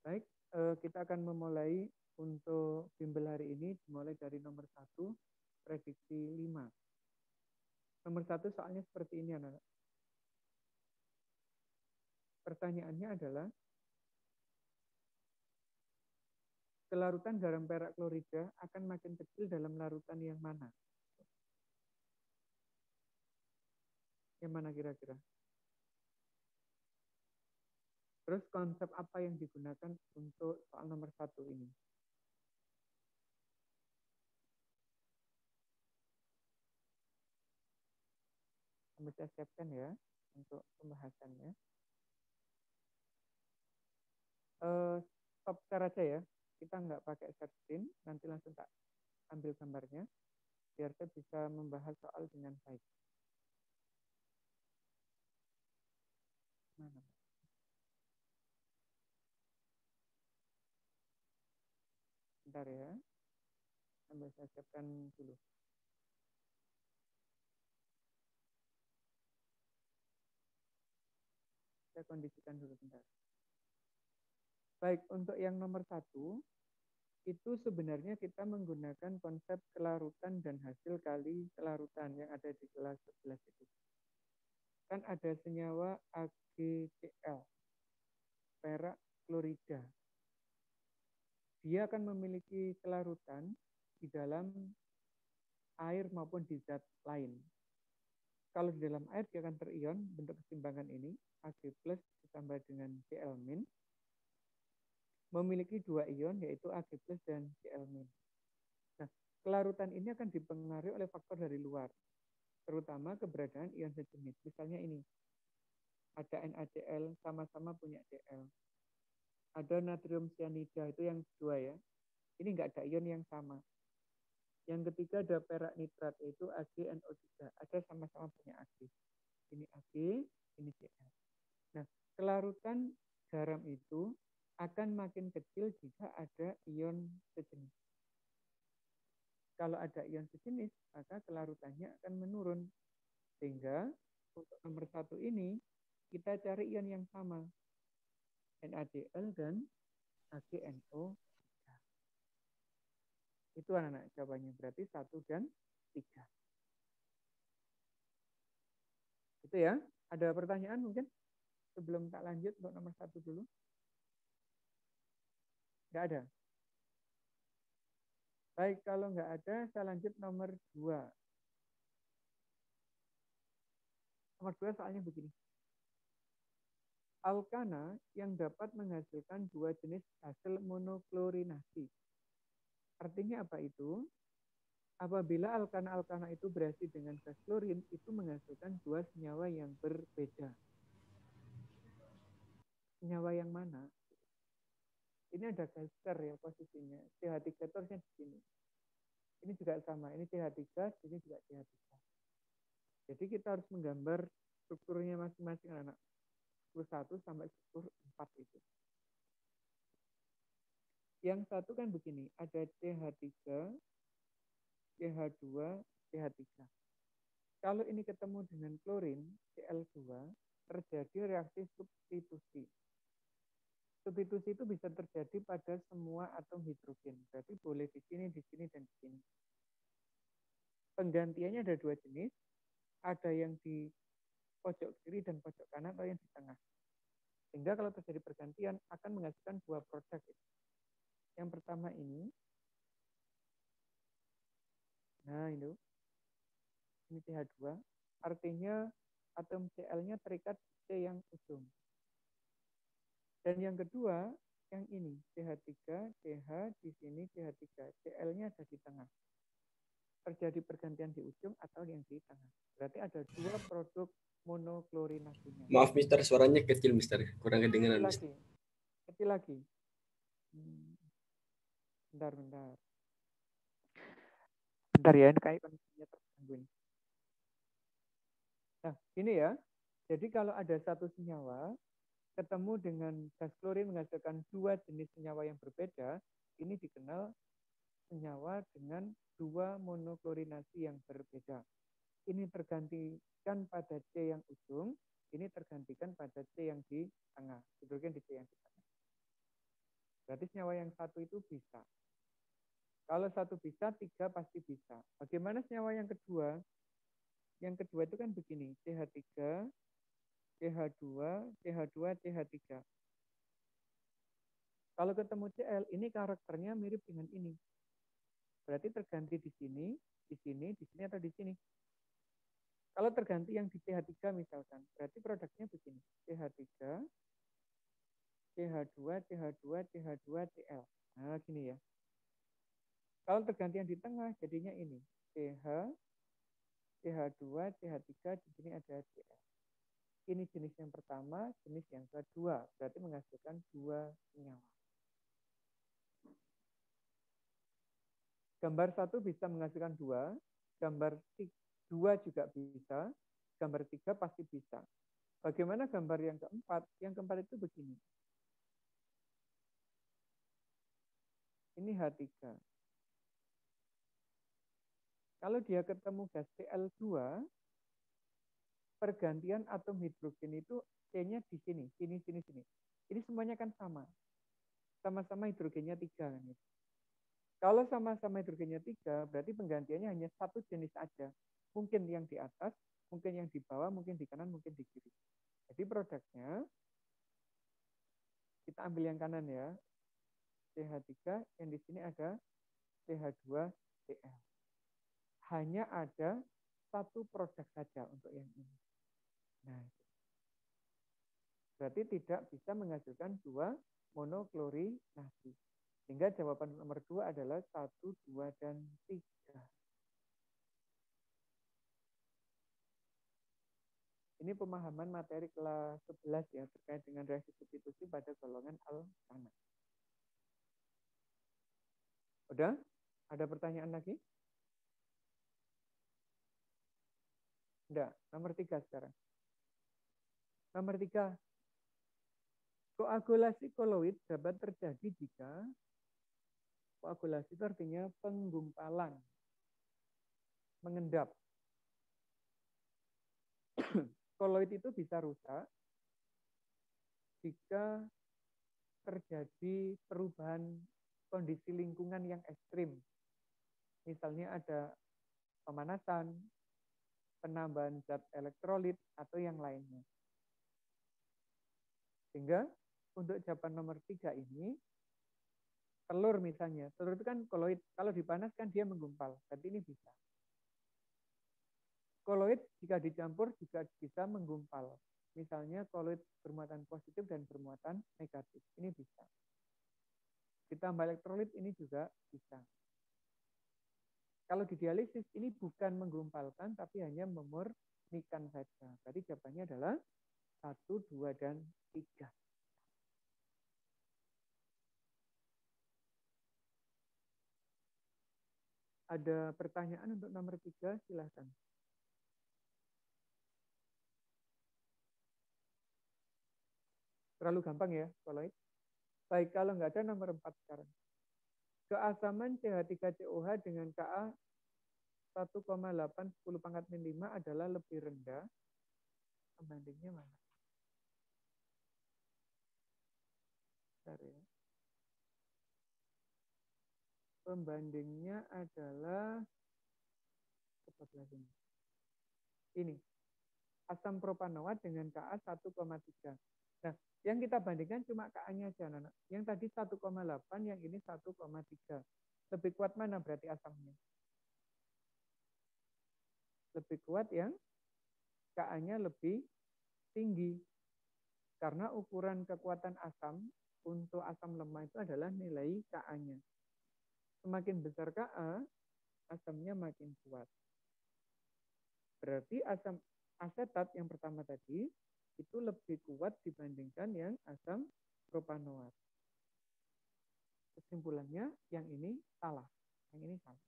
Baik, kita akan memulai untuk bimbel hari ini dimulai dari nomor 1, prediksi 5. Nomor 1 soalnya seperti ini, anak-anak. Pertanyaannya adalah, kelarutan garam perak klorida akan makin kecil dalam larutan yang mana? Yang mana kira-kira? Terus konsep apa yang digunakan untuk soal nomor 1 ini? Kami saya siapkan ya untuk pembahasannya. Stop share aja ya. Kita nggak pakai share screen, nanti langsung tak ambil gambarnya, biar saya bisa membahas soal dengan baik. Mana? Bentar ya, sambil saya siapkan dulu. Saya kondisikan dulu bentar. Baik, untuk yang nomor 1, itu sebenarnya kita menggunakan konsep kelarutan dan hasil kali kelarutan yang ada di kelas 11 itu. Kan ada senyawa AgCl, perak klorida. Dia akan memiliki kelarutan di dalam air maupun di zat lain. Kalau di dalam air dia akan terion, bentuk keseimbangan ini, Ag+ ditambah dengan Cl-, memiliki 2 ion yaitu Ag+ dan Cl-. Nah, kelarutan ini akan dipengaruhi oleh faktor dari luar, terutama keberadaan ion sejenis. Misalnya ini, ada NaCl sama-sama punya Cl. Ada natrium cyanida, itu yang kedua ya. Ini enggak ada ion yang sama. Yang ketiga ada perak nitrat, yaitu AgNO3. Ada sama-sama punya Ag. Ini Ag, ini Cl. Nah, kelarutan garam itu akan makin kecil jika ada ion sejenis. Kalau ada ion sejenis, maka kelarutannya akan menurun. Sehingga untuk nomor 1 ini, kita cari ion yang sama. NaCl dan AgNO3. Itu anak-anak jawabannya. Berarti 1 dan 3. Itu ya. Ada pertanyaan mungkin? Sebelum tak lanjut untuk nomor 1 dulu. Nggak ada? Baik, kalau nggak ada, saya lanjut nomor 2. Nomor 2 soalnya begini. Alkana yang dapat menghasilkan 2 jenis hasil monoklorinasi. Artinya apa itu? Apabila alkana-alkana itu bereaksi dengan gas klorin, itu menghasilkan 2 senyawa yang berbeda. Senyawa yang mana? Ini ada geser ya posisinya. CH3 itu harusnya di sini. Ini juga sama. Ini CH3, ini juga CH3. Jadi kita harus menggambar strukturnya masing-masing anak. Struktur 1 sampai struktur 4 itu. Yang satu kan begini, ada CH3, CH2, CH3. Kalau ini ketemu dengan klorin, Cl2, terjadi reaksi substitusi. Substitusi itu bisa terjadi pada semua atom hidrogen. Berarti boleh di sini, dan di sini. Penggantiannya ada 2 jenis. Ada yang di pojok kiri dan pojok kanan atau yang di tengah. Sehingga kalau terjadi pergantian akan menghasilkan 2 produk. Yang pertama ini. Nah, ini CH2. Artinya atom Cl-nya terikat C yang ujung. Dan yang kedua, yang ini, CH3, CH, di sini CH3. Cl-nya ada di tengah. Terjadi pergantian di ujung atau yang di tengah. Berarti ada 2 produk monoklorinasinya. Maaf, Mister, suaranya kecil, Mister. Kurang kedengaran, Mister. Kecil lagi. Bentar. Bentar ya, ini kayak kondisinya terganggu ini. Nah, ini ya. Jadi kalau ada satu senyawa ketemu dengan gas klorin menghasilkan 2 jenis senyawa yang berbeda, ini dikenal senyawa dengan 2 monoklorinasi yang berbeda. Ini tergantikan pada C yang ujung, ini tergantikan pada C yang di tengah. Hidrogen di C yang di tengah. Berarti senyawa yang satu itu bisa. Kalau satu bisa, tiga pasti bisa. Bagaimana senyawa yang kedua? Yang kedua itu kan begini, CH3, CH2, CH2, CH3. Kalau ketemu Cl, ini karakternya mirip dengan ini. Berarti terganti di sini, di sini, di sini, atau di sini. Kalau terganti yang di CH3 misalkan, berarti produknya begini. CH3, CH2, CH2, CH2, Cl. Nah, gini ya. Kalau terganti yang di tengah, jadinya ini. CH, CH2, CH3, di sini ada Cl. Ini jenis yang pertama, jenis yang kedua. Berarti menghasilkan dua senyawa. Gambar satu bisa menghasilkan dua, gambar dua juga bisa, gambar tiga pasti bisa. Bagaimana gambar yang keempat? Yang keempat itu begini. Ini H3. Kalau dia ketemu gas Cl2, pergantian atom hidrogen itu C-nya di sini, sini, sini, sini. Ini semuanya kan sama. Sama-sama hidrogennya 3 kan. Kalau sama-sama hidrogennya 3, berarti penggantiannya hanya satu jenis aja. Mungkin yang di atas, mungkin yang di bawah, mungkin di kanan, mungkin di kiri. Jadi produknya, kita ambil yang kanan ya. CH3, yang di sini ada CH2Cl. Hanya ada satu produk saja untuk yang ini. Nah, berarti tidak bisa menghasilkan dua monoklorinasi. Sehingga jawaban nomor 2 adalah 1, 2, dan 3. Ini pemahaman materi kelas 11 ya, terkait dengan reaksi substitusi pada golongan alkana. Udah? Ada pertanyaan lagi? Enggak. Nomor 3 sekarang. Nomor 3. Koagulasi koloid dapat terjadi jika koagulasi itu artinya penggumpalan, mengendap. Koloid itu bisa rusak jika terjadi perubahan kondisi lingkungan yang ekstrim. Misalnya ada pemanasan, penambahan zat elektrolit, atau yang lainnya. Sehingga untuk jawaban nomor 3 ini, telur misalnya. Telur itu kan koloid. Kalau dipanaskan dia menggumpal. Berarti ini bisa. Koloid jika dicampur juga bisa menggumpal. Misalnya koloid bermuatan positif dan bermuatan negatif. Ini bisa. Ditambah elektrolit ini juga bisa. Kalau di dialisis ini bukan menggumpalkan, tapi hanya memurnikan saja. Berarti jawabannya adalah 1, 2, dan 3. Ada pertanyaan untuk nomor 3? Silahkan. Terlalu gampang ya, koloid. Baik, kalau nggak ada nomor 4 sekarang. Keasaman CH3COH dengan Ka 1,8 10 pangkat min 5 adalah lebih rendah. Pembandingnya mana? Bentar ya. Pembandingnya adalah ini. Asam propanoat dengan Ka 1,3. Nah, yang kita bandingkan cuma Ka-nya aja, anak. Yang tadi 1,8, yang ini 1,3. Lebih kuat mana berarti asamnya? Lebih kuat yang Ka-nya lebih tinggi. Karena ukuran kekuatan asam untuk asam lemah itu adalah nilai Ka-nya. Semakin besar Ka, asamnya makin kuat. Berarti asam asetat yang pertama tadi itu lebih kuat dibandingkan yang asam propanoat. Kesimpulannya yang ini salah. Yang ini salah.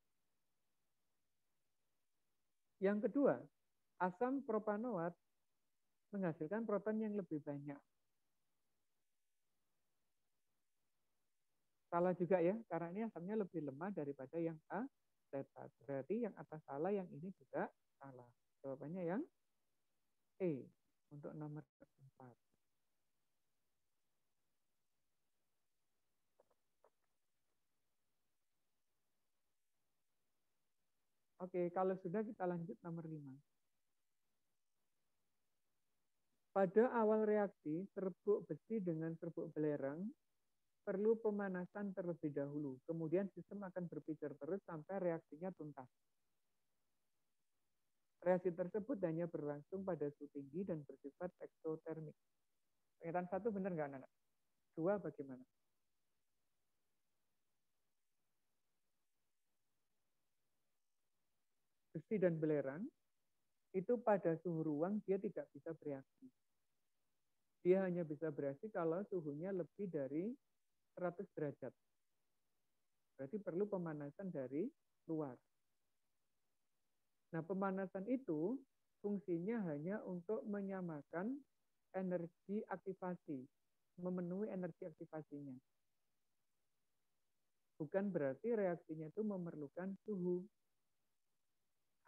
Yang kedua, asam propanoat menghasilkan proton yang lebih banyak. Salah juga ya, karena ini asamnya lebih lemah daripada yang asetat. Berarti yang atas salah, yang ini juga salah. Jawabannya yang E untuk nomor 4. Oke, kalau sudah kita lanjut nomor 5. Pada awal reaksi, serbuk besi dengan serbuk belerang perlu pemanasan terlebih dahulu. Kemudian sistem akan berpikir terus sampai reaksinya tuntas. Reaksi tersebut hanya berlangsung pada suhu tinggi dan bersifat eksotermik. Pernyataan 1 benar nggak, anak? 2 bagaimana? Besi dan belerang itu pada suhu ruang dia tidak bisa bereaksi. Dia hanya bisa bereaksi kalau suhunya lebih dari 100 derajat. Berarti perlu pemanasan dari luar. Nah, pemanasan itu fungsinya hanya untuk menyamakan energi aktivasi, memenuhi energi aktivasinya. Bukan berarti reaksinya itu memerlukan suhu.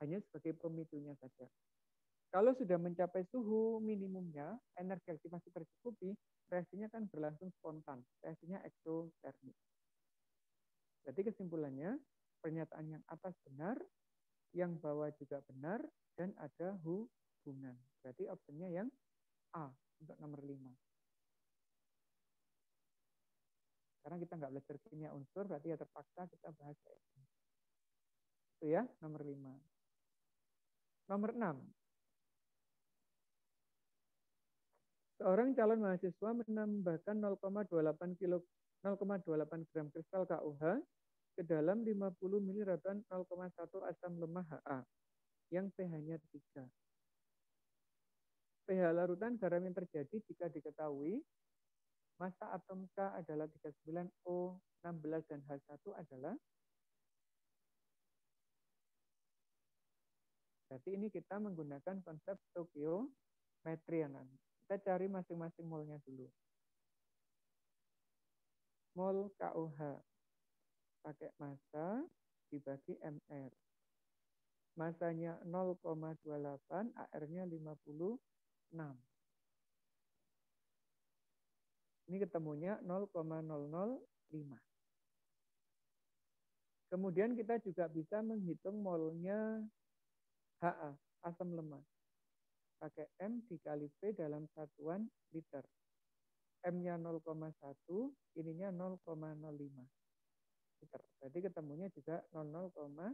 Hanya sebagai pemicunya saja. Kalau sudah mencapai suhu minimumnya, energi aktivasi tercukupi, reaksinya kan berlangsung spontan. Reaksinya eksotermik. Jadi kesimpulannya, pernyataan yang atas benar, yang bawah juga benar, dan ada hubungan. Berarti opsinya yang A untuk nomor 5. Karena kita nggak belajar kimia unsur, berarti ya terpaksa kita bahas ini. Itu ya, nomor 5. Nomor 6. Seorang calon mahasiswa menambahkan 0,28 gram kristal KUH ke dalam 50 ml ratuan 0,1 asam lemah HA yang pH-nya 3. pH larutan garam yang terjadi jika diketahui massa atom K adalah 39, O 16 dan H1 adalah. Berarti ini kita menggunakan konsep stoikiometri. Kita cari masing-masing molnya dulu. Mol KUH pakai massa dibagi MR. Massanya 0,28, AR-nya 56. Ini ketemunya 0,005. Kemudian kita juga bisa menghitung molnya HA, asam lemah. Pakai M dikali P dalam satuan liter. M-nya 0,1, ininya 0,05 liter. Jadi ketemunya juga 00,1.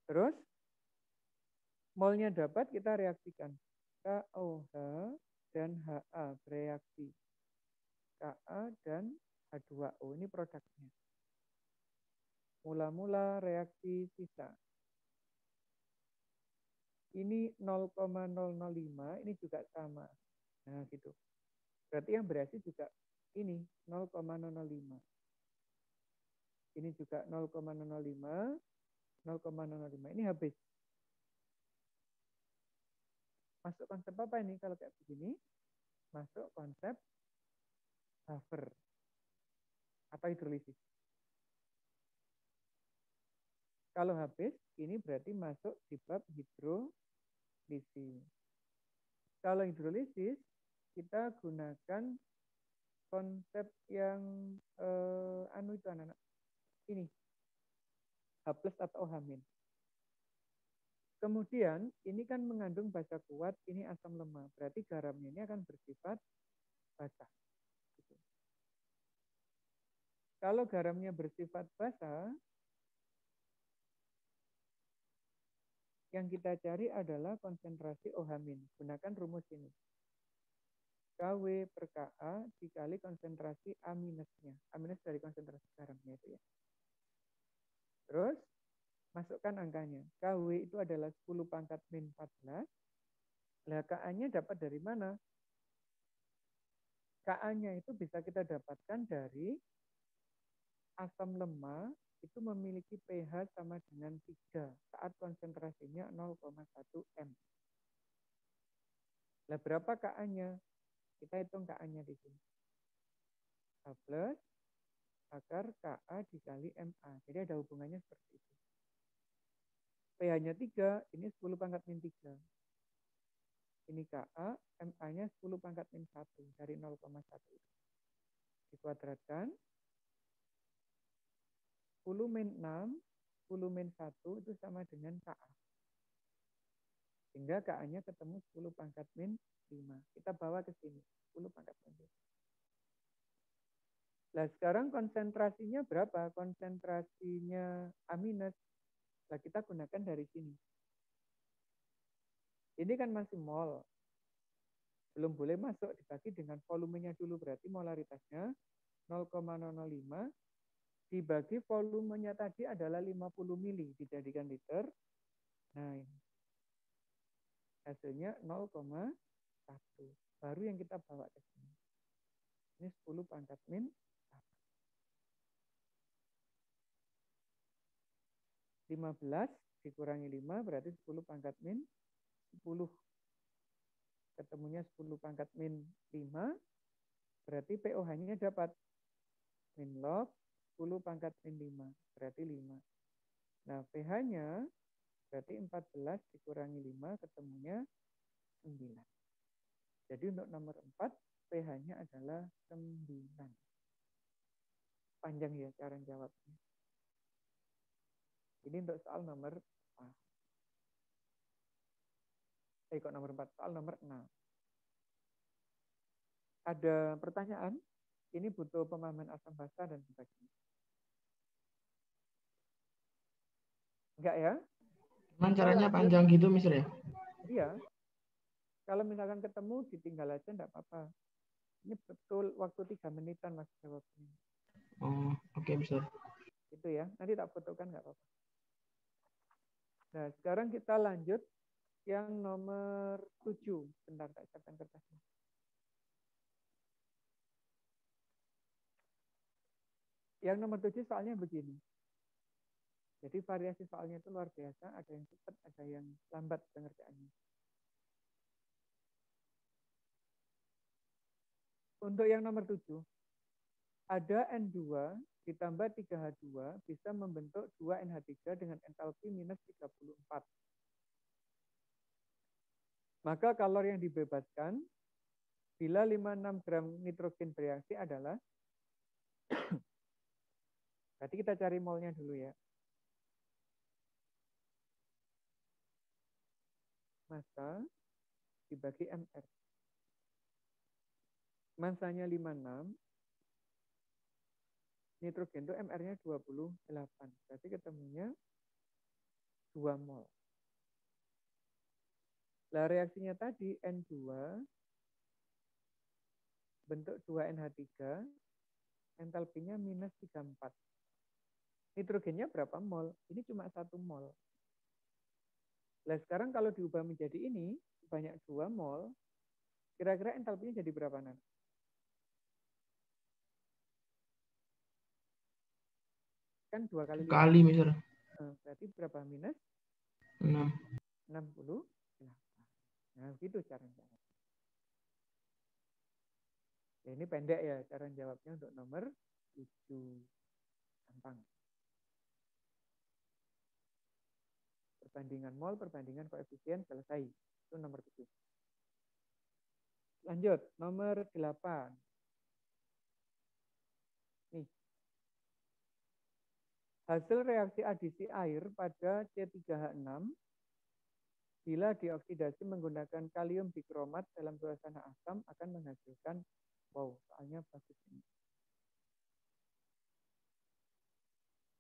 Terus molnya dapat, kita reaksikan. KOH dan HA bereaksi. Ka dan H2O, ini produknya. Mula-mula reaksi sisa. Ini 0,005, ini juga sama. Nah, gitu. Berarti yang bereaksi juga ini 0,005. Ini juga 0,005, 0,005. Ini habis. Masuk konsep apa ini kalau kayak begini? Masuk konsep buffer atau hidrolisis. Kalau habis, ini berarti masuk di bab hidrolisis. Kalau hidrolisis, kita gunakan konsep yang itu anak-anak. Ini, H+ atau H-. Kemudian, ini kan mengandung basa kuat, ini asam lemah. Berarti garamnya ini akan bersifat basa. Gitu. Kalau garamnya bersifat basa, yang kita cari adalah konsentrasi OH-. Gunakan rumus ini. KW per KA dikali konsentrasi A minusnya. A minus dari konsentrasi garamnya itu ya. Terus, masukkan angkanya. KW itu adalah 10 pangkat min 14. Nah, KA-nya dapat dari mana? KA-nya itu bisa kita dapatkan dari asam lemah itu memiliki pH sama dengan 3 saat konsentrasinya 0,1 M. Nah, berapa KA-nya? Kita hitung KA-nya di sini. H+ akar KA dikali MA. Jadi ada hubungannya seperti itu. pH-nya 3, ini 10 pangkat min 3. Ini KA, MA-nya 10 pangkat min 1 dari 0,1. Dikuadratkan. 10 min 6, 10-1 itu sama dengan Ka. Sehingga Ka-nya ketemu 10 pangkat min 5. Kita bawa ke sini, 10 pangkat min 5. Nah, sekarang konsentrasinya berapa? Konsentrasinya A-. Nah, kita gunakan dari sini. Ini kan masih mol. Belum boleh masuk, dibagi dengan volumenya dulu. Berarti molaritasnya 0,005 dibagi volumenya tadi adalah 50 mili. Dijadikan liter. Nah, ini. Hasilnya 0,1. Baru yang kita bawa ke sini. Ini 10 pangkat min 15 dikurangi 5 berarti 10 pangkat min 10. Ketemunya 10 pangkat min 5 berarti POH-nya dapat min log 10 pangkat min 5 berarti 5. Nah, pH-nya berarti 14 dikurangi 5 ketemunya 9. Jadi untuk nomor 4 pH-nya adalah 9. Panjang ya cara jawabnya. Ini untuk soal nomor 4. Kok nomor 4? Soal nomor 6. Ada pertanyaan? Ini butuh pemahaman asam basa dan sebagainya. Enggak ya? Cuman caranya panjang gitu, Mister ya? Iya. Kalau misalkan ketemu, ditinggal aja enggak apa-apa. Ini betul waktu 3 menitan Mas jawabnya. Oh, oke, Mister. Itu ya. Nanti tak fotokan enggak apa-apa. Nah, sekarang kita lanjut yang nomor 7. Bentar, tak siapkan kertasnya. Yang nomor 7 soalnya begini. Jadi variasi soalnya itu luar biasa. Ada yang cepat, ada yang lambat pengerjaannya. Untuk yang nomor 7, ada N2 ditambah 3H2 bisa membentuk 2NH3 dengan entalpi minus 34. Maka kalori yang dibebaskan bila 56 gram nitrogen bereaksi adalah, berarti kita cari molnya dulu ya. Massa dibagi MR. Massanya 56, nitrogen itu MR-nya 28. Berarti ketemunya 2 mol. Nah, reaksinya tadi N2 bentuk 2NH3, entalpinya minus 34. Nitrogennya berapa mol? Ini cuma 1 mol. Nah, sekarang kalau diubah menjadi ini, banyak 2 mol, kira-kira entalpinya jadi berapa nanti? Kan 2 kali 5. Kali, Mister. Berarti berapa minus? 6. 68. Nah, gitu caranya. Ya, ini pendek ya cara jawabnya untuk nomor 7. Gampang. Perbandingan mol, perbandingan koefisien, selesai. Itu nomor 7. Lanjut, nomor 8. Nih. Hasil reaksi adisi air pada C3H6 bila dioksidasi menggunakan kalium dikromat dalam suasana asam akan menghasilkan, wow, soalnya bagus ini.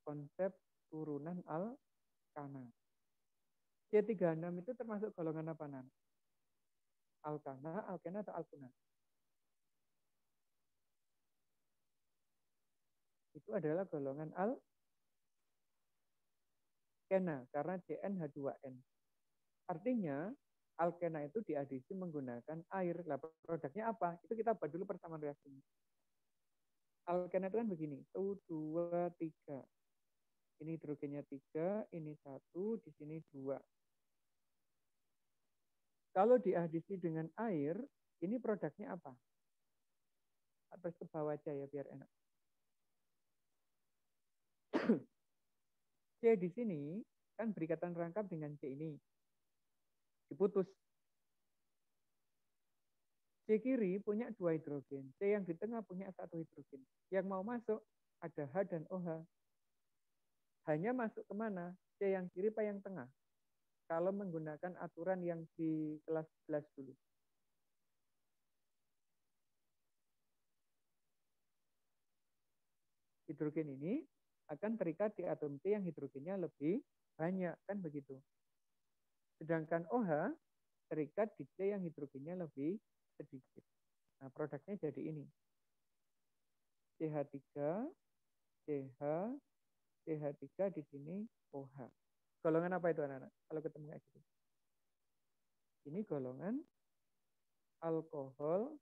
Konsep turunan alkana. C3H6 itu termasuk golongan apa, Nan? Alkana, alkena, atau alkuna? Itu adalah golongan alkena karena CnH2n. Artinya alkena itu diadisi menggunakan air. Lah, produknya apa? Itu kita buat dulu persamaan reaksinya. Alkena itu kan begini, 1, 2, 3. Ini hidrogennya 3, ini 1, di sini 2. Kalau diadisi dengan air, ini produknya apa? Atas ke bawah aja ya biar enak. C di sini kan berikatan rangkap dengan C ini. Diputus. C kiri punya 2 hidrogen. C yang di tengah punya 1 hidrogen. Yang mau masuk ada H dan OH. hanya masuk kemana? C yang kiri apa yang tengah? Kalau menggunakan aturan yang di kelas 11 dulu. Hidrogen ini akan terikat di atom C yang hidrogennya lebih banyak, kan begitu. Sedangkan OH terikat di C yang hidrogennya lebih sedikit. Nah, produknya jadi ini. CH3, CH, CH3 di sini OH. Golongan apa itu anak-anak? Kalau ketemu kayak gitu. Ini golongan alkohol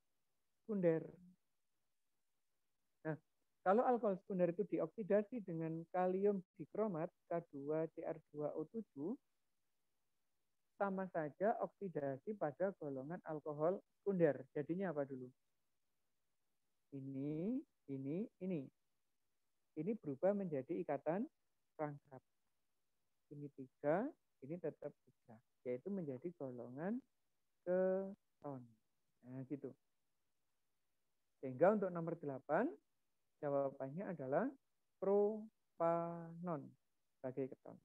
sekunder. Nah, kalau alkohol sekunder itu dioksidasi dengan kalium dikromat K2Cr2O7, sama saja oksidasi pada golongan alkohol sekunder. Jadinya apa dulu? Ini. Ini berubah menjadi ikatan rangkap. Ini 3, ini tetap 3. Yaitu menjadi golongan keton. Nah, gitu. Sehingga untuk nomor 8, jawabannya adalah propanon sebagai keton.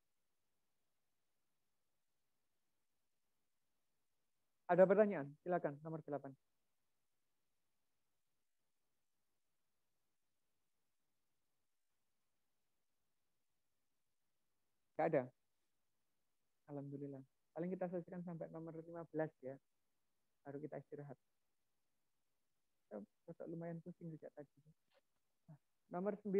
Ada pertanyaan? Silakan, nomor 8. Nggak ada? Alhamdulillah. Paling kita selesaikan sampai nomor 15 ya. Baru kita istirahat. Lumayan pusing juga tadi. Nomor 9.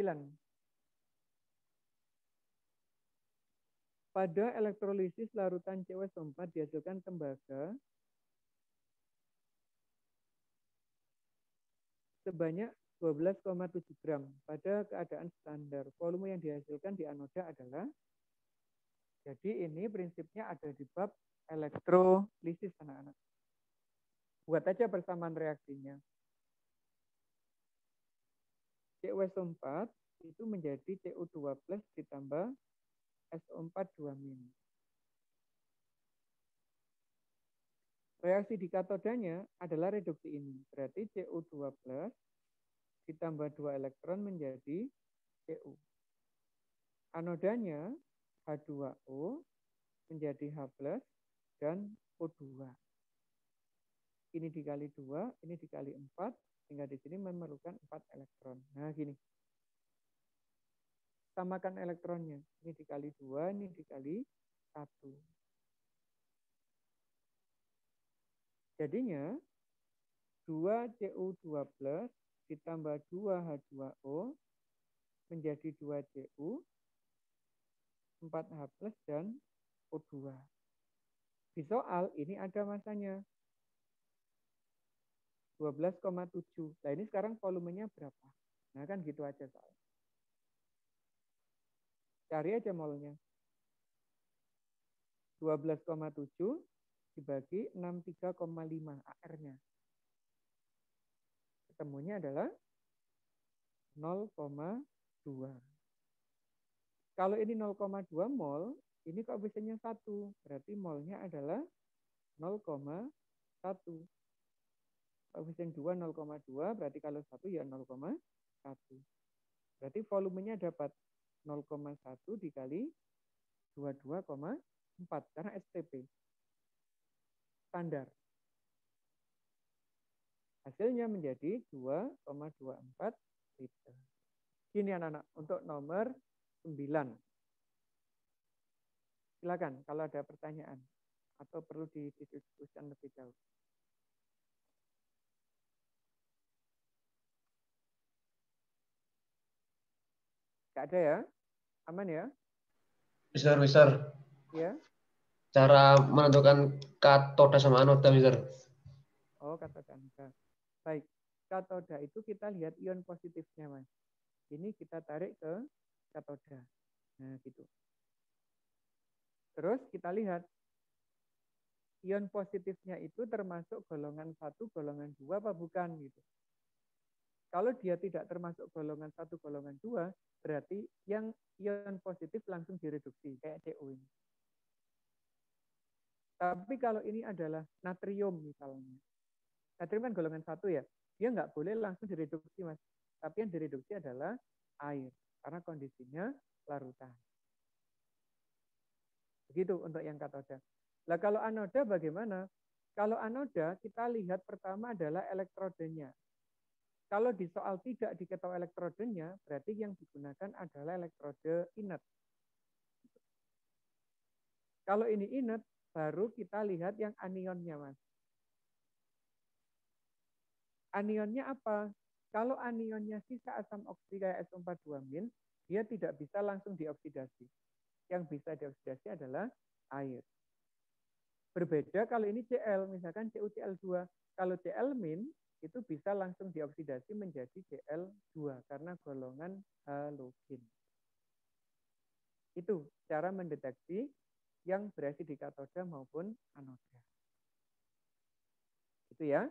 Pada elektrolisis larutan CuSO4 dihasilkan tembaga sebanyak 12,7 gram pada keadaan standar. Volume yang dihasilkan di anoda adalah, jadi ini prinsipnya ada di bab elektrolisis anak-anak. Buat aja persamaan reaksinya. CuSO4 itu menjadi Cu2 plus ditambah SO4 2-. Reaksi di katodanya adalah reduksi ini. Berarti Cu2 plus ditambah 2 elektron menjadi Cu. Anodanya H2O menjadi H plus dan O2. Ini dikali 2, ini dikali 4, sehingga di sini memerlukan 4 elektron. Nah, gini. Samakan elektronnya. Ini dikali 2, ini dikali 1. Jadinya 2Cu2 plus ditambah 2H2O menjadi 2Cu, 4H plus dan O2. Di soal ini ada masanya 12,7. Nah, ini sekarang volumenya berapa? Nah, kan gitu aja soal. Cari aja molnya. 12,7 dibagi 63,5 AR-nya. Ketemunya adalah 0,2. Kalau ini 0,2 mol, ini koefisiennya 1. Berarti molnya adalah 0,1. Koefisien 2 0,2, berarti kalau 1 ya 0,1. Berarti volumenya dapat 0,1 dikali 22,4 karena STP. Standar. Hasilnya menjadi 2,24 liter. Gini anak-anak, untuk nomor 9. Silakan kalau ada pertanyaan atau perlu didiskusikan lebih jauh. Nggak ada ya? Aman ya? Mister. Ya. Cara menentukan katoda sama anoda, Mister. Oh, katoda. Baik. Katoda itu kita lihat ion positifnya, Mas. Ini kita tarik ke katoda. Nah, gitu. Terus kita lihat ion positifnya itu termasuk golongan 1, golongan 2 apa bukan gitu. Kalau dia tidak termasuk golongan 1, golongan 2, berarti yang ion positif langsung direduksi kayak CO ini. Tapi kalau ini adalah natrium misalnya. Natrium kan golongan 1 ya. Dia nggak boleh langsung direduksi, Mas. Tapi yang direduksi adalah air karena kondisinya larutan. Gitu untuk yang katoda. Nah, kalau anoda bagaimana? Kalau anoda kita lihat pertama adalah elektrodenya. Kalau di soal tidak diketahui elektrodenya, berarti yang digunakan adalah elektrode inert. Kalau ini inert, baru kita lihat yang anionnya, Mas. Anionnya apa? Kalau anionnya sisa asam oksi kayak SO42-, dia tidak bisa langsung dioksidasi. Yang bisa dioksidasi adalah air. Berbeda kalau ini Cl, misalkan CuCl2. Kalau Cl- itu bisa langsung dioksidasi menjadi Cl2 karena golongan halogen. Itu cara mendeteksi yang berada di katoda maupun anoda. Itu ya.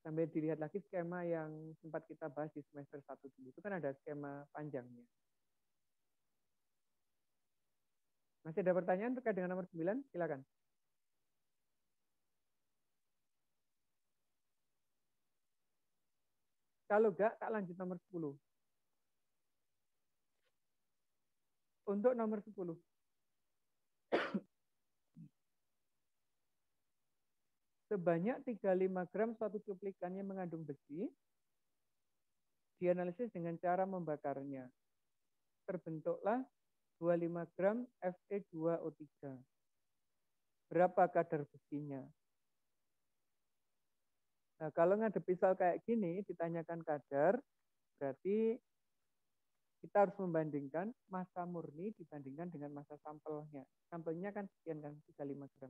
Sambil dilihat lagi skema yang sempat kita bahas di semester 1 dulu. Itu kan ada skema panjangnya. Masih ada pertanyaan terkait dengan nomor 9? Silakan. Kalau enggak, tak lanjut nomor 10. Untuk nomor 10. Sebanyak 35 gram suatu cuplikan yang mengandung besi, dianalisis dengan cara membakarnya. Terbentuklah 25 gram Fe2O3. Berapa kadar besinya? Nah, kalau ngadepi soal kayak gini, ditanyakan kadar, berarti kita harus membandingkan massa murni dibandingkan dengan massa sampelnya. Sampelnya kan sekian kan, 35 gram.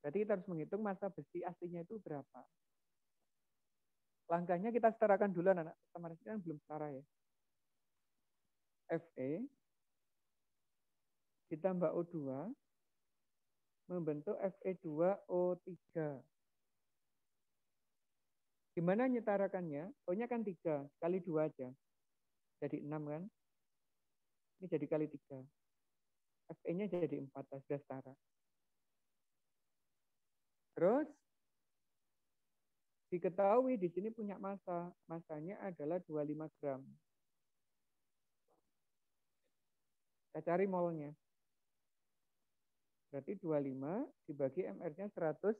Berarti kita harus menghitung massa besi aslinya itu berapa. Langkahnya kita setarakan dulu, anak. Kemarin kan belum setara ya. Fe ditambah O2 membentuk Fe2O3. Gimana nyetarakannya? O-nya kan 3, kali 2 aja. Jadi 6 kan? Ini jadi kali 3. Fe-nya jadi 4, sudah setara. Terus, diketahui di sini punya massa. Massanya adalah 25 gram. Kita cari molnya. Berarti 25 dibagi MR-nya 160.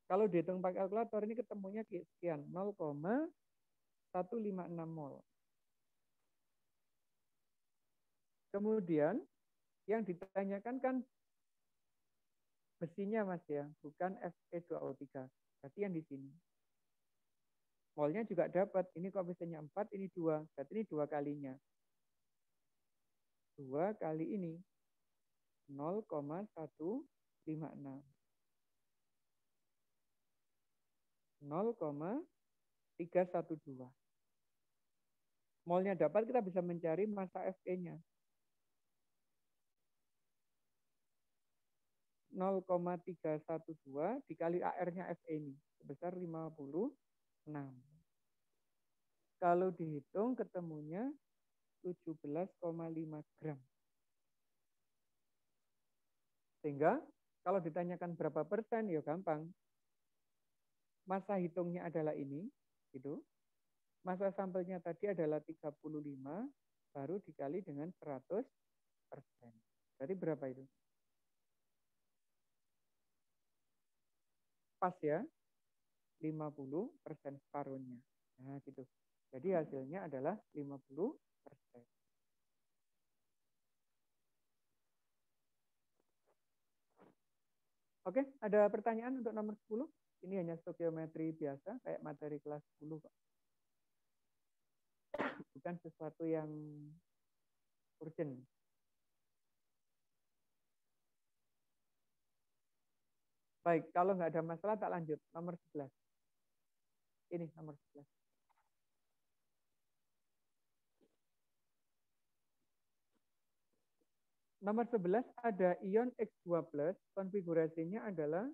Kalau dihitung pakai kalkulator ini ketemunya sekian, 0,156 mol. Kemudian yang ditanyakan kan besinya, Mas ya, bukan Fe2O3. Berarti yang di sini. Molnya juga dapat, ini koefisiennya 4, ini 2. Berarti ini 2 kalinya. 2 kali ini 0,156. 0,312. Molnya dapat, kita bisa mencari massa Fe-nya. 0,312 dikali AR-nya Fe ini sebesar 56. Kalau dihitung ketemunya 17,5 gram. Sehingga kalau ditanyakan berapa persen, ya gampang. Massa hitungnya adalah ini, gitu. Massa sampelnya tadi adalah 35, baru dikali dengan 100%. Jadi berapa itu? Pas ya, 50% separuhnya. Nah, gitu. Jadi hasilnya adalah 50%. Oke, ada pertanyaan untuk nomor 10? Ini hanya stoikiometri biasa, kayak materi kelas 10 kok. Bukan sesuatu yang urgent. Baik, kalau nggak ada masalah tak lanjut. Nomor 11. Ini nomor 11. Nomor 11 ada ion X2+, konfigurasinya adalah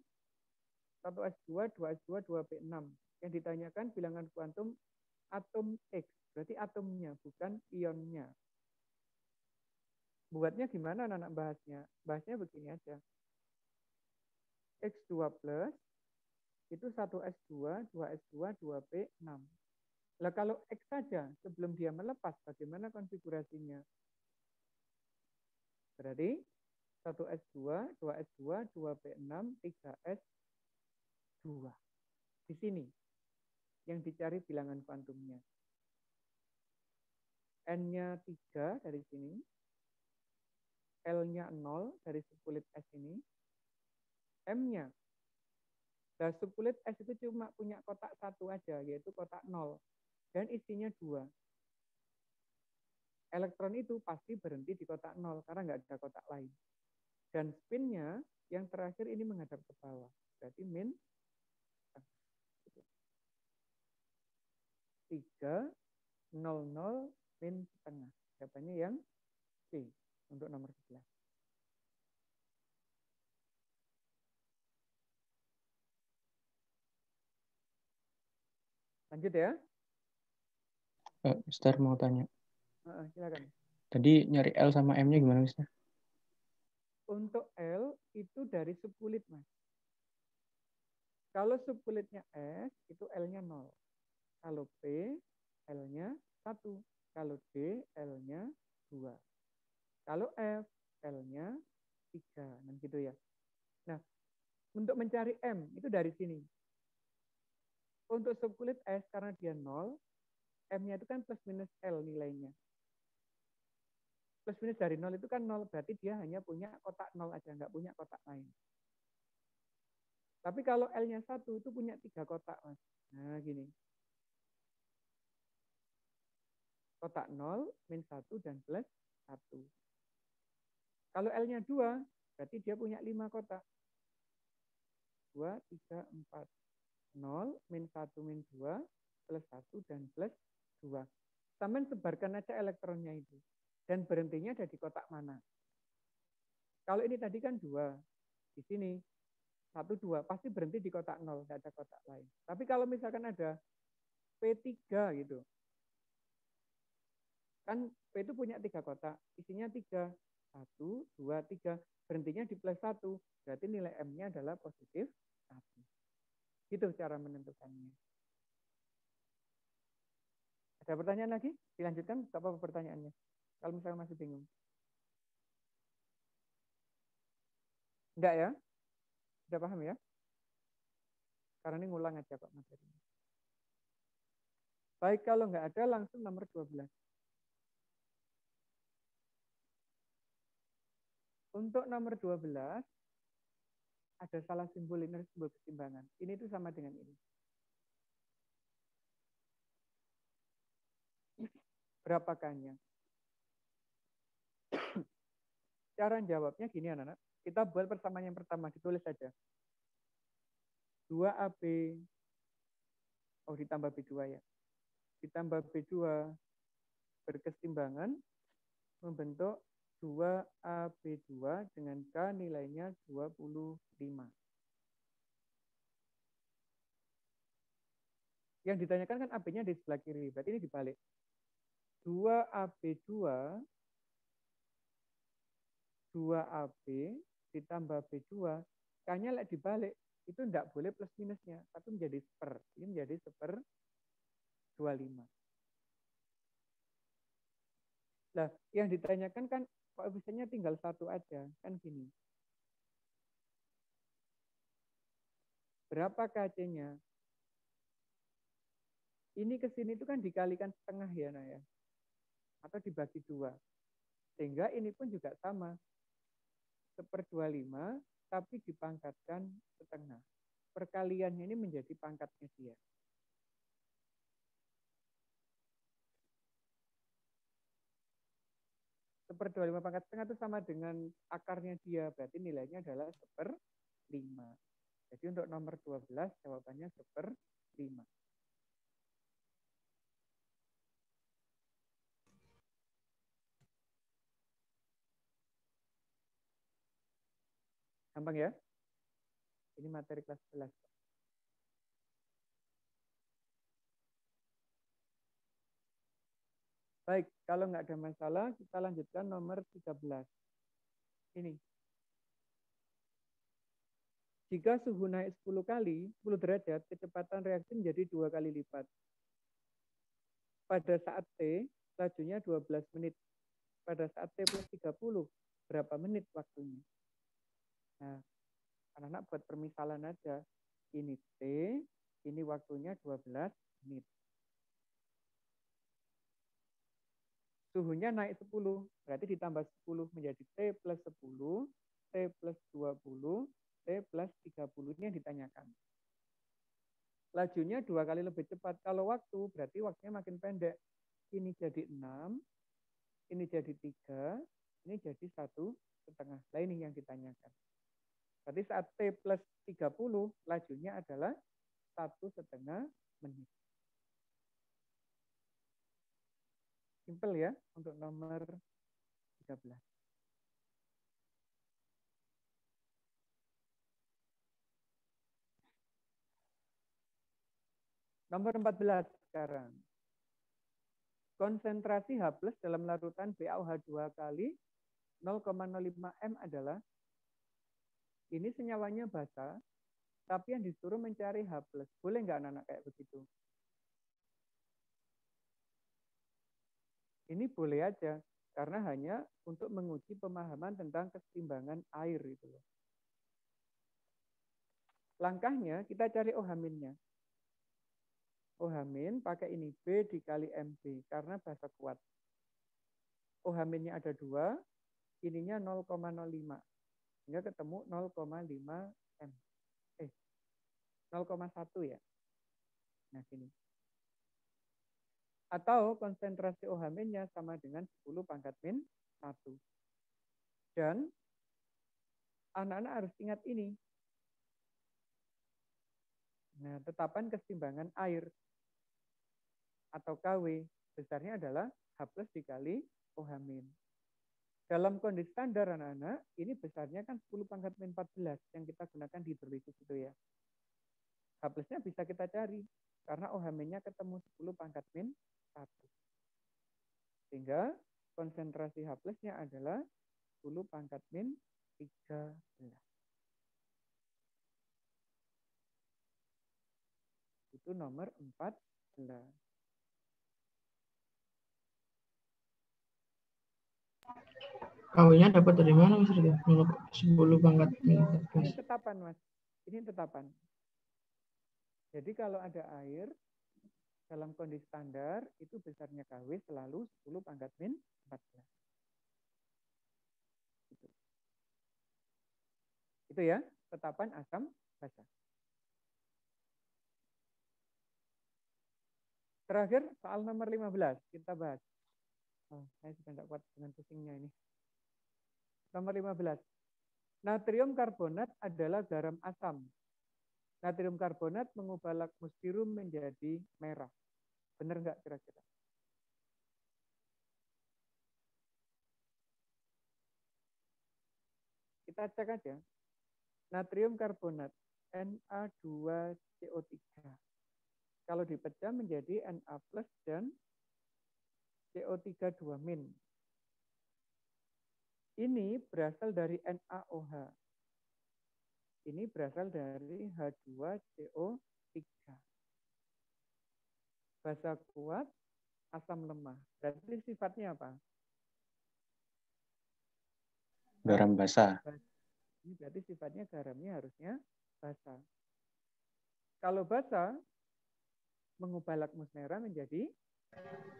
1S2, 2S2, 2P6. Yang ditanyakan bilangan kuantum atom X, berarti atomnya, bukan ionnya. Buatnya gimana anak-anak bahasnya? Bahasnya begini aja. X2+ itu 1S2, 2S2, 2P6. Lah kalau X saja sebelum dia melepas, bagaimana konfigurasinya? Berarti 1S2, 2S2, 2P6, 3S2. Di sini yang dicari bilangan kuantumnya. N-nya 3 dari sini. L-nya 0 dari subkulit S ini. M-nya. Nah, subkulit S itu cuma punya kotak satu aja, yaitu kotak 0. Dan isinya 2. Elektron itu pasti berhenti di kotak 0 karena nggak ada kotak lain. Dan spinnya yang terakhir ini menghadap ke bawah. Berarti min 3, 0, min setengah. Jawabannya yang C untuk nomor 11. Lanjut ya. Mister mau tanya. Silakan. Tadi nyari L sama M-nya gimana, Mister? Untuk L itu dari subkulit, Mas. Kalau subkulitnya S, itu L-nya 0. Kalau P, L-nya 1. Kalau D, L-nya 2. Kalau F, L-nya 3. Nah, gitu ya. Nah, untuk mencari M, itu dari sini. Untuk subkulit S, karena dia 0, M-nya itu kan plus minus L nilainya. Plus minus dari 0 itu kan 0, berarti dia hanya punya kotak 0 aja, nggak punya kotak lain. Tapi kalau L-nya 1 itu punya 3 kotak, Mas. Nah, gini. Kotak 0, min 1, dan plus 1. Kalau L-nya 2, berarti dia punya 5 kotak. 2, 3, 4. 0, min 1, min 2, plus 1, dan plus 2. Sampai sebarkan aja elektronnya itu. Dan berhentinya ada di kotak mana. Kalau ini tadi kan 2. Di sini 1, 2. Pasti berhenti di kotak 0. Tidak ada kotak lain. Tapi kalau misalkan ada P3 gitu. Kan P itu punya 3 kotak. Isinya 3. 1, 2, 3. Berhentinya di plus 1. Berarti nilai M-nya adalah positif 1. Gitu cara menentukannya. Ada pertanyaan lagi? Dilanjutkan, apa pertanyaannya? Kalau misalnya masih bingung. Enggak ya? Sudah paham ya? Karena ini ngulang aja Pak materinya. Baik, kalau nggak ada langsung nomor 12. Untuk nomor 12, ada salah simbol ini, simbol keseimbangan. Ini itu sama dengan ini. Berapa K-nya? Cara jawabnya gini anak-anak. Kita buat persamaan yang pertama, ditulis saja. 2AB, ditambah B2 ya. Ditambah B2 berkeseimbangan membentuk 2AB2 dengan K nilainya 25. Yang ditanyakan kan AB-nya di sebelah kiri, berarti ini dibalik. 2AB2, 2AB ditambah B2, K-nya dibalik, itu tidak boleh plus minusnya, tapi menjadi seper. Ini menjadi seper 25. Nah, yang ditanyakan kan koefisiennya tinggal 1 aja, kan gini. Berapa KC-nya? Ini ke sini itu kan dikalikan setengah ya, Nah ya. Atau dibagi 2. Sehingga ini pun juga sama. Seper 25, tapi dipangkatkan setengah. Perkaliannya ini menjadi pangkatnya dia. Seper 25 pangkat setengah itu sama dengan akarnya dia. Berarti nilainya adalah seper 5. Jadi untuk nomor 12 jawabannya seper 5. Gampang ya? Ini materi kelas 11. Baik, kalau nggak ada masalah, kita lanjutkan nomor 13. Ini. Jika suhu naik 10 kali, 10 derajat, kecepatan reaksi menjadi 2 kali lipat. pada saat T, lajunya 12 menit. Pada saat T plus 30, berapa menit waktunya? Nah, anak-anak buat permisalan aja. Ini T, ini waktunya 12 menit. Suhunya naik 10, berarti ditambah 10 menjadi T plus 10, T plus 20, T plus 30. Ini yang ditanyakan. Lajunya 2 kali lebih cepat. Kalau waktu, berarti waktunya makin pendek. Ini jadi 6, ini jadi 3, ini jadi 1,5. Nah, ini yang ditanyakan. Berarti saat T plus 30, lajunya adalah 1,5 menit. Simple ya, untuk nomor 13. Nomor 14 sekarang. Konsentrasi H+ dalam larutan BaOH2 kali 0,05 M adalah, ini senyawanya basa, tapi yang disuruh mencari H+. Boleh nggak anak-anak kayak begitu? Ini boleh aja, karena hanya untuk menguji pemahaman tentang keseimbangan air itu loh. Langkahnya kita cari OH-nya. OH- pakai ini B dikali MB karena basa kuat. OH-nya ada 2, ininya 0,05. Sehingga ketemu 0,5 M. 0,1 ya. Nah, sini. Atau konsentrasi OH-nya sama dengan 10 pangkat min 1. Dan anak-anak harus ingat ini. Nah, tetapan keseimbangan air atau KW besarnya adalah H+ dikali OH-. Dalam kondisi standar anak-anak, ini besarnya kan 10 pangkat min 14 yang kita gunakan di hidrolisis itu ya. H+-nya bisa kita cari karena OH-nya ketemu 10 pangkat min 1. Sehingga konsentrasi H+-nya adalah 10 pangkat min 13. Itu nomor 14. KW-nya dapat dari mana Mas Rida? 10 pangkat min Ini 14. tetapan, Mas. Ini tetapan. Jadi kalau ada air dalam kondisi standar, itu besarnya KW selalu 10 pangkat min 14. Itu ya, tetapan asam basa. Terakhir, soal nomor 15. Kita bahas. Oh, saya sudah tidak kuat dengan pusingnya ini. Nomor 15. Natrium karbonat adalah garam asam. Natrium karbonat mengubah lakmus biru menjadi merah. Benar nggak kira-kira? Kita cek aja. Natrium karbonat, Na2CO3. Kalau dipecah menjadi Na plus dan CO3 2-. Ini berasal dari NaOH. Ini berasal dari H2CO3. Basa kuat, asam lemah. Berarti sifatnya apa? Garam basa. Ini berarti sifatnya garamnya harusnya basa. Kalau basa, mengubah lakmus merah menjadi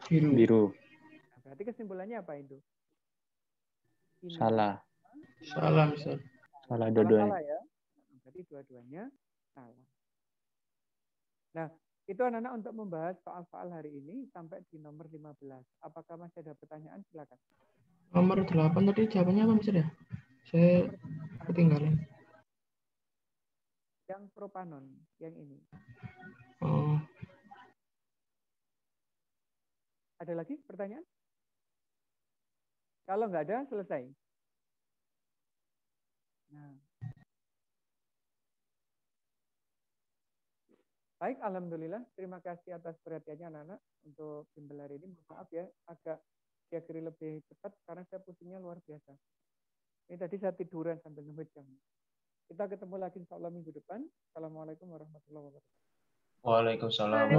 Biru. Nah, berarti kesimpulannya apa itu? Ini Salah. Salah, Ustaz. Salah dua-duanya. Salah ya. Berarti dua-duanya salah. Nah, itu anak-anak untuk membahas soal-soal hari ini sampai di nomor 15. Apakah masih ada pertanyaan? Silakan. Nomor 8 tadi jawabannya apa Mas Rida? Saya ketinggalan. Yang propanon, yang ini. Oh, Ada lagi pertanyaan? Kalau nggak ada, selesai. Nah. Baik, alhamdulillah. Terima kasih atas perhatiannya anak-anak untuk bimbel hari ini. Maaf ya, agak diakhiri lebih cepat karena saya pusingnya luar biasa. Ini tadi saya tiduran sambil nunggu jam. Kita ketemu lagi insya Allah minggu depan. Assalamualaikum warahmatullahi wabarakatuh. Waalaikumsalam.